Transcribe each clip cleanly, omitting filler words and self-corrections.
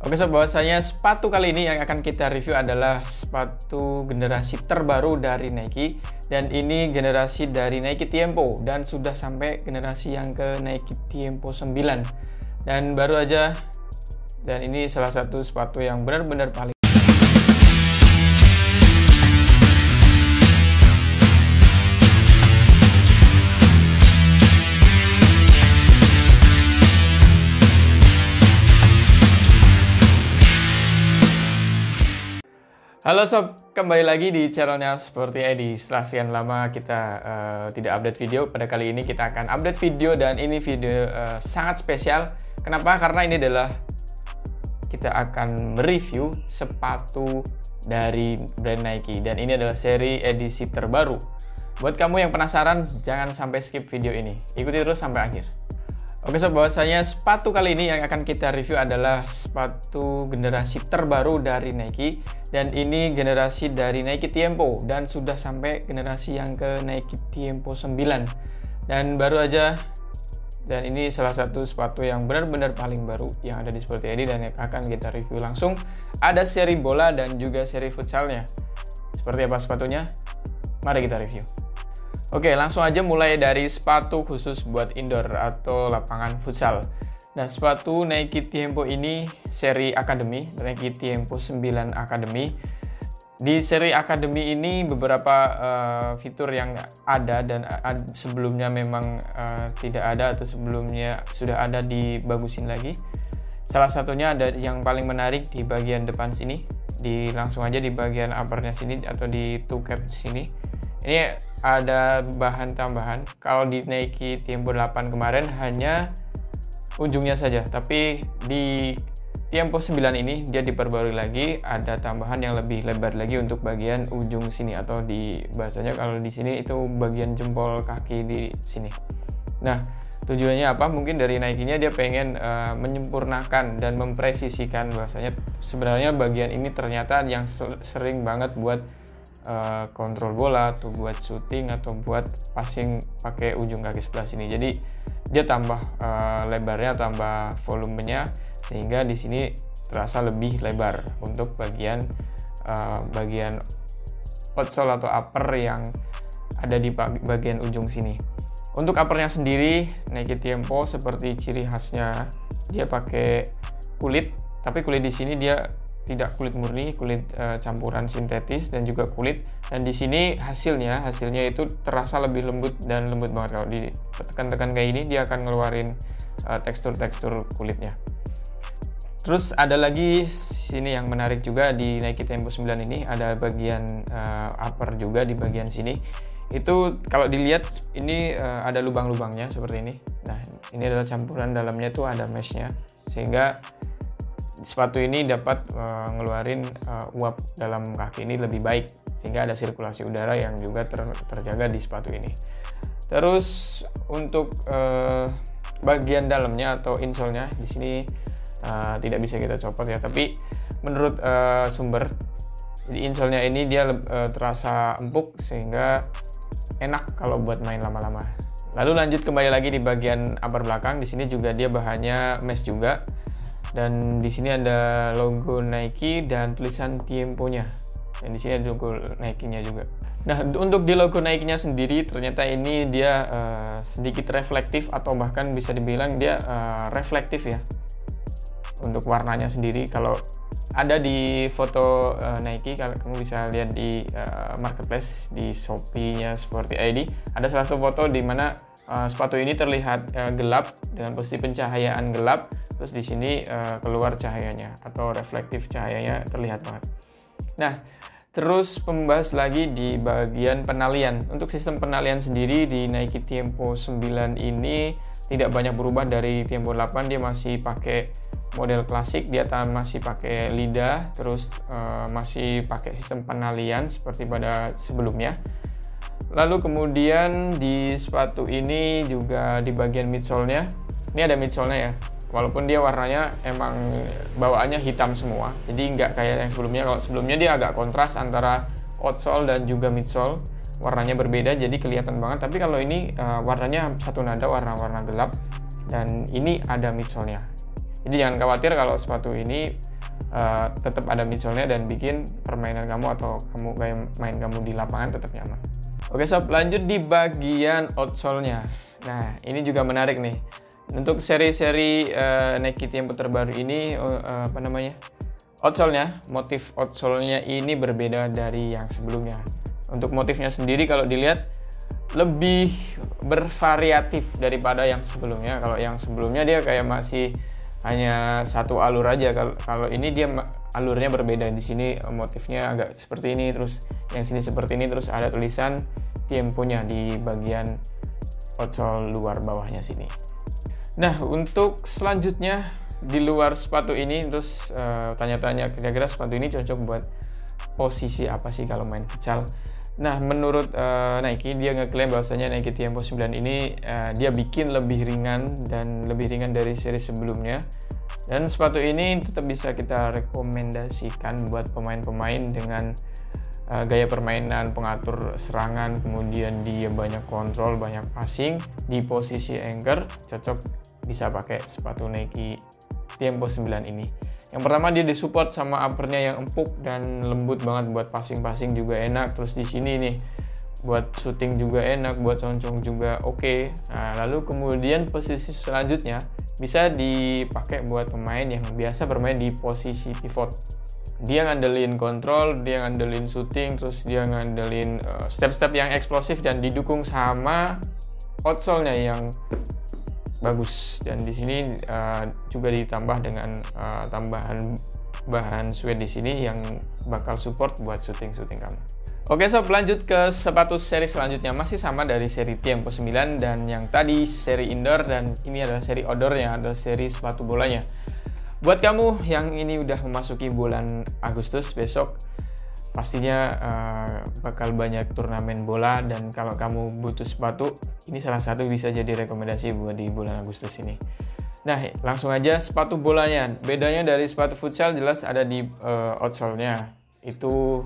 Oke sob, bahwasanya sepatu kali ini yang akan kita review adalah sepatu generasi terbaru dari Nike. Dan ini generasi dari Nike Tiempo dan sudah sampai generasi yang ke Nike Tiempo 9. Dan baru aja, dan ini salah satu sepatu yang benar-benar paling Halo sob, kembali lagi di channelnya Sporty ID. Setelah sekian lama kita tidak update video, pada kali ini kita akan update video dan ini video sangat spesial. Kenapa? Karena ini adalah kita akan mereview sepatu dari brand Nike dan ini adalah seri edisi terbaru. Buat kamu yang penasaran, jangan sampai skip video ini. Ikuti terus sampai akhir. Oke sob, bahwasanya sepatu kali ini yang akan kita review adalah sepatu generasi terbaru dari Nike. Dan ini generasi dari Nike Tiempo dan sudah sampai generasi yang ke Nike Tiempo 9. Dan baru aja, dan ini salah satu sepatu yang benar-benar paling baru yang ada di Sporty ID dan yang akan kita review langsung. Ada seri bola dan juga seri futsalnya. Seperti apa sepatunya? Mari kita review. Oke, langsung aja mulai dari sepatu khusus buat indoor atau lapangan futsal. Nah, sepatu Nike Tiempo ini seri Academy, Nike Tiempo 9 Academy. Di seri Academy ini beberapa fitur yang ada dan sebelumnya memang tidak ada atau sebelumnya sudah ada dibagusin lagi. Salah satunya ada yang paling menarik di bagian depan sini, langsung aja di bagian uppernya sini atau di toe cap sini. Ini ada bahan tambahan. Kalau di Nike Tiempo 8 kemarin hanya ujungnya saja, tapi di Tiempo 9 ini dia diperbarui lagi, ada tambahan yang lebih lebar lagi untuk bagian ujung sini atau di bahasanya kalau di sini itu bagian jempol kaki di sini. Nah, tujuannya apa? Mungkin dari Nike-nya dia pengen menyempurnakan dan mempresisikan bahwasanya sebenarnya bagian ini ternyata yang sering banget buat kontrol bola atau buat shooting atau buat passing pakai ujung kaki sebelah sini. Jadi dia tambah lebarnya, tambah volumenya sehingga di sini terasa lebih lebar untuk bagian outsole atau upper yang ada di bagian ujung sini. Untuk uppernya sendiri Nike Tiempo seperti ciri khasnya dia pakai kulit, tapi kulit di sini dia tidak kulit murni, kulit campuran sintetis dan juga kulit. Dan di sini hasilnya itu terasa lebih lembut dan lembut banget. Kalau ditekan-tekan kayak ini dia akan ngeluarin tekstur-tekstur kulitnya. Terus ada lagi sini yang menarik juga di Nike Tiempo 9 ini, ada bagian upper juga di bagian sini. Itu kalau dilihat ini ada lubang-lubangnya seperti ini. Nah, ini adalah campuran dalamnya tuh ada meshnya sehingga sepatu ini dapat ngeluarin uap dalam kaki ini lebih baik sehingga ada sirkulasi udara yang juga terjaga di sepatu ini. Terus untuk bagian dalamnya atau insole-nya di sini tidak bisa kita copot ya, tapi menurut sumber jadi insole-nya ini dia terasa empuk sehingga enak kalau buat main lama-lama. Lalu lanjut kembali lagi di bagian upper belakang, di sini juga dia bahannya mesh juga. Dan di sini ada logo Nike dan tulisan Tiempo-nya. Dan di sini ada logo Nike-nya juga. Nah, untuk di logo Nike-nya sendiri ternyata ini dia sedikit reflektif atau bahkan bisa dibilang dia reflektif ya. Untuk warnanya sendiri kalau ada di foto Nike, kalau kamu bisa lihat di marketplace di Shopee-nya Sporty ID, ada salah satu foto di mana sepatu ini terlihat gelap dengan posisi pencahayaan gelap, terus di sini keluar cahayanya atau reflektif cahayanya terlihat banget. Nah, terus membahas lagi di bagian penalian. Untuk sistem penalian sendiri di Nike Tiempo 9 ini tidak banyak berubah dari Tiempo 8, dia masih pakai model klasik, dia masih pakai lidah, terus masih pakai sistem penalian seperti pada sebelumnya. Lalu kemudian di sepatu ini juga di bagian midsole-nya, ini ada midsole-nya ya, walaupun dia warnanya emang bawaannya hitam semua, jadi nggak kayak yang sebelumnya. Kalau sebelumnya dia agak kontras antara outsole dan juga midsole, warnanya berbeda jadi kelihatan banget. Tapi kalau ini warnanya satu nada, warna-warna gelap, dan ini ada midsole-nya. Jadi jangan khawatir kalau sepatu ini tetap ada midsole-nya dan bikin permainan kamu atau gaya main kamu di lapangan tetap nyaman. Oke sob, lanjut di bagian outsole-nya. Nah, ini juga menarik nih. Untuk seri-seri Nike Tiempo terbaru ini, outsole-nya, motif outsole-nya ini berbeda dari yang sebelumnya. Untuk motifnya sendiri kalau dilihat lebih bervariatif daripada yang sebelumnya. Kalau yang sebelumnya dia kayak masih hanya satu alur aja. Kalau ini dia alurnya berbeda. Di sini motifnya agak seperti ini, terus yang sini seperti ini, terus ada tulisan Tiempo-nya di bagian outsole luar bawahnya sini. Nah, untuk selanjutnya di luar sepatu ini, terus tanya-tanya kira-kira sepatu ini cocok buat posisi apa sih kalau main futsal. Nah, menurut Nike, dia ngeklaim bahwasanya Nike Tiempo 9 ini dia bikin lebih ringan dari seri sebelumnya. Dan sepatu ini tetap bisa kita rekomendasikan buat pemain-pemain dengan gaya permainan, pengatur serangan, kemudian dia banyak kontrol, banyak passing di posisi anchor, cocok bisa pakai sepatu Nike Tiempo 9 ini. Yang pertama dia disupport sama uppernya yang empuk dan lembut banget, buat passing juga enak. Terus di sini nih buat shooting juga enak, buat concong juga oke. Nah, lalu kemudian posisi selanjutnya bisa dipakai buat pemain yang biasa bermain di posisi pivot. Dia ngandelin kontrol, dia ngandelin shooting, terus dia ngandelin step-step yang eksplosif dan didukung sama outsole-nya yang bagus. Dan di sini juga ditambah dengan tambahan bahan suede di sini yang bakal support buat shooting kamu. Oke sob, lanjut ke sepatu seri selanjutnya, masih sama dari seri Tiempo 9 dan yang tadi seri indoor, dan ini adalah seri outdoornya, ada seri sepatu bolanya. Buat kamu yang ini udah memasuki bulan Agustus besok, pastinya bakal banyak turnamen bola, dan kalau kamu butuh sepatu, ini salah satu bisa jadi rekomendasi buat di bulan Agustus ini. Nah, langsung aja sepatu bolanya. Bedanya dari sepatu futsal jelas ada di outsole-nya. Itu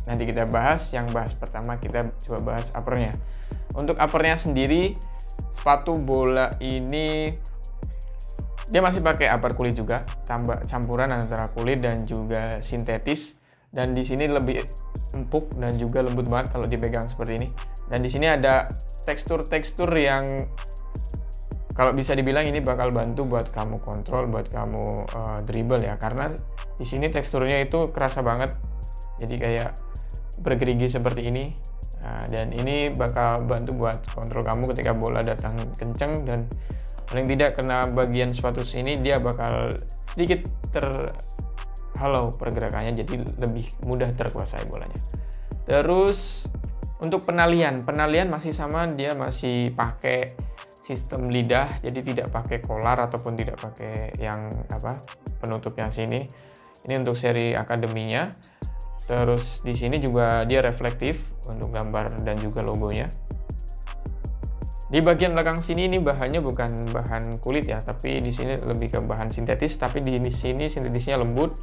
nanti kita bahas. Yang bahas pertama kita coba bahas uppernya. Untuk uppernya sendiri, sepatu bola ini dia masih pakai upper kulit juga, campuran antara kulit dan juga sintetis. Dan di sini lebih empuk dan juga lembut banget kalau dipegang seperti ini. Dan di sini ada tekstur-tekstur yang kalau bisa dibilang ini bakal bantu buat kamu kontrol, buat kamu dribble ya. Karena di sini teksturnya itu kerasa banget. Jadi kayak bergerigi seperti ini. Nah, dan ini bakal bantu buat kontrol kamu ketika bola datang kenceng, dan paling tidak kena bagian sepatu sini dia bakal sedikit terhalau pergerakannya, jadi lebih mudah terkuasai bolanya. Terus untuk penalian masih sama, dia masih pakai sistem lidah, jadi tidak pakai kolar ataupun tidak pakai yang penutupnya sini. Ini untuk seri akademinya. Terus di sini juga dia reflektif untuk gambar dan juga logonya. Di bagian belakang sini ini bahannya bukan bahan kulit ya, tapi di sini lebih ke bahan sintetis, tapi di sini sintetisnya lembut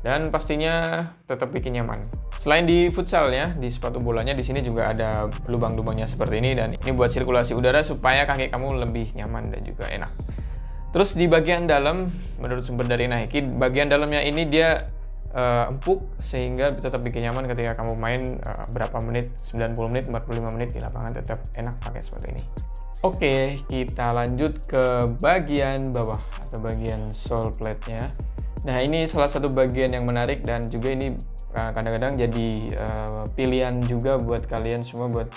dan pastinya tetap bikin nyaman. Selain di futsalnya, di sepatu bolanya di sini juga ada lubang-lubangnya seperti ini, dan ini buat sirkulasi udara supaya kaki kamu lebih nyaman dan juga enak. Terus di bagian dalam, menurut sumber dari Nike, bagian dalamnya ini dia empuk sehingga tetap bikin nyaman ketika kamu main berapa menit, 90 menit, 45 menit di lapangan, tetap enak pakai seperti ini. Oke, kita lanjut ke bagian bawah atau bagian sole plate-nya. Nah, ini salah satu bagian yang menarik dan juga ini kadang-kadang jadi pilihan juga buat kalian semua, buat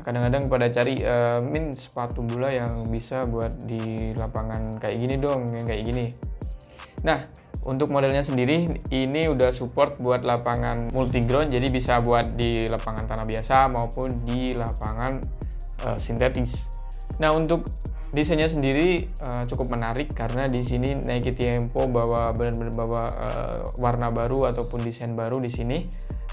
kadang-kadang pada cari sepatu bola yang bisa buat di lapangan kayak gini dong, yang kayak gini. Nah, untuk modelnya sendiri ini udah support buat lapangan multiground, jadi bisa buat di lapangan tanah biasa maupun di lapangan sintetis. Nah, untuk desainnya sendiri cukup menarik karena di sini Nike Tiempo benar-benar bawa warna baru ataupun desain baru di sini.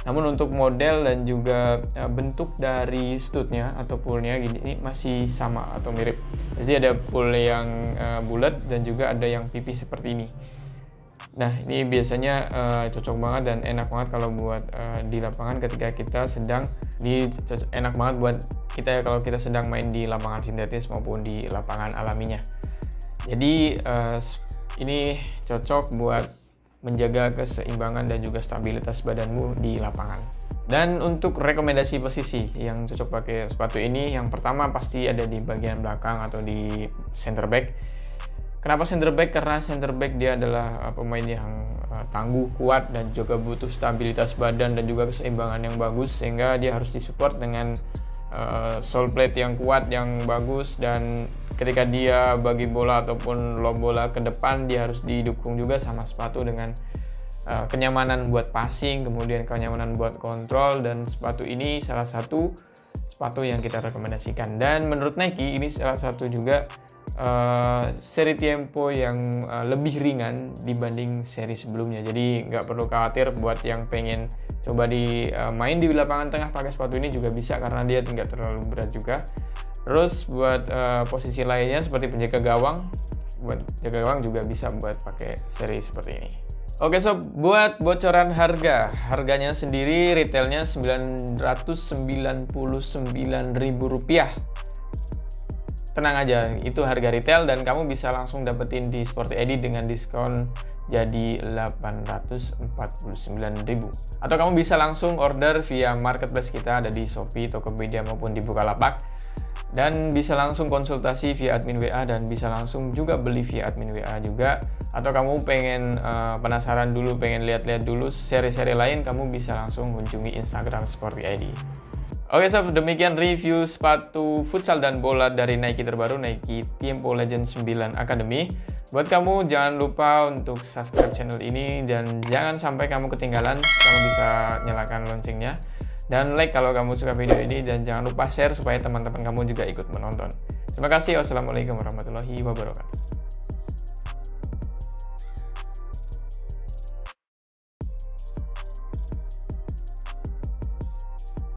Namun untuk model dan juga bentuk dari studnya atau pullnya ini masih sama atau mirip. Jadi ada pull yang bulat dan juga ada yang pipih seperti ini. Nah, ini biasanya cocok banget dan enak banget kalau buat di lapangan ketika kita sedang enak banget buat kita kalau kita sedang main di lapangan sintetis maupun di lapangan alaminya. Jadi ini cocok buat menjaga keseimbangan dan juga stabilitas badanmu di lapangan. Dan untuk rekomendasi posisi yang cocok pakai sepatu ini, yang pertama pasti ada di bagian belakang atau di center back. Kenapa center back? Karena center back dia adalah pemain yang tangguh, kuat, dan juga butuh stabilitas badan dan juga keseimbangan yang bagus, sehingga dia harus disupport dengan sole plate yang kuat, yang bagus, dan ketika dia bagi bola ataupun lob bola ke depan, dia harus didukung juga sama sepatu dengan kenyamanan buat passing, kemudian kenyamanan buat kontrol. Dan sepatu ini salah satu sepatu yang kita rekomendasikan. Dan menurut Nike ini salah satu juga seri Tiempo yang lebih ringan dibanding seri sebelumnya. Jadi nggak perlu khawatir buat yang pengen coba main di lapangan tengah pakai sepatu ini juga bisa, karena dia nggak terlalu berat juga. Terus buat posisi lainnya seperti penjaga gawang, buat jaga gawang juga bisa buat pakai seri seperti ini. Oke sob, buat bocoran harganya sendiri retailnya Rp999.000. Tenang aja, itu harga retail dan kamu bisa langsung dapetin di Sporty ID dengan diskon jadi Rp849.000. Atau kamu bisa langsung order via marketplace kita, ada di Shopee, Tokopedia maupun di Bukalapak. Dan bisa langsung konsultasi via admin WA dan bisa langsung juga beli via admin WA juga. Atau kamu pengen penasaran dulu, pengen lihat-lihat dulu seri-seri lain, kamu bisa langsung kunjungi Instagram Sporty ID. Oke sob, demikian review sepatu futsal dan bola dari Nike terbaru, Nike Tiempo Legend 9 Academy. Buat kamu jangan lupa untuk subscribe channel ini dan jangan sampai kamu ketinggalan. Kamu bisa nyalakan loncengnya dan like kalau kamu suka video ini, dan jangan lupa share supaya teman-teman kamu juga ikut menonton. Terima kasih. Wassalamualaikum warahmatullahi wabarakatuh.